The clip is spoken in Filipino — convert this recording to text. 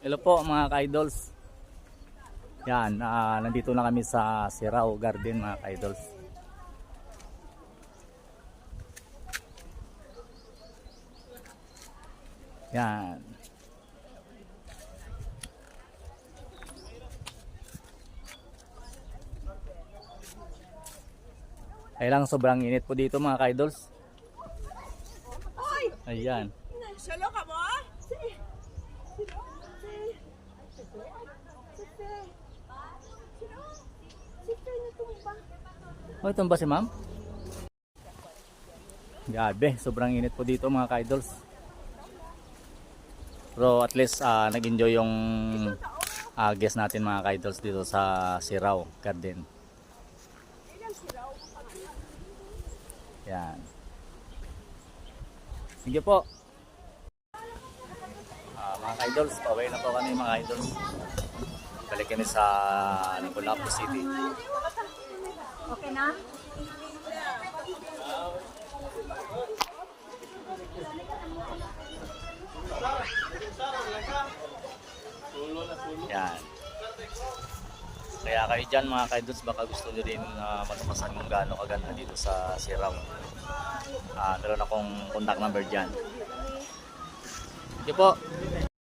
Hello po mga ka-idols. Yan, nandito na kami sa Sirao Garden mga ka-idols. Yan. Ay lang, sobrang init po dito mga ka-idols. Ayan. Salo ka mo? Oh, ito ba si ma'am? Grabe, sobrang init po dito mga ka-idols. Pero at least nag-enjoy yung guest natin mga ka-idols dito sa Sirao Garden. Yan. Sige po. Mga ka-idols, pauwi na po kami mga idols. Balik kami sa Lapu-Lapu City. Okay na? Yan. Kaya kayo dyan mga ka-idols, baka gusto nyo rin matukasan kung gaano kaganda dito sa Sirao. Meron akong contact number dyan. Sige po.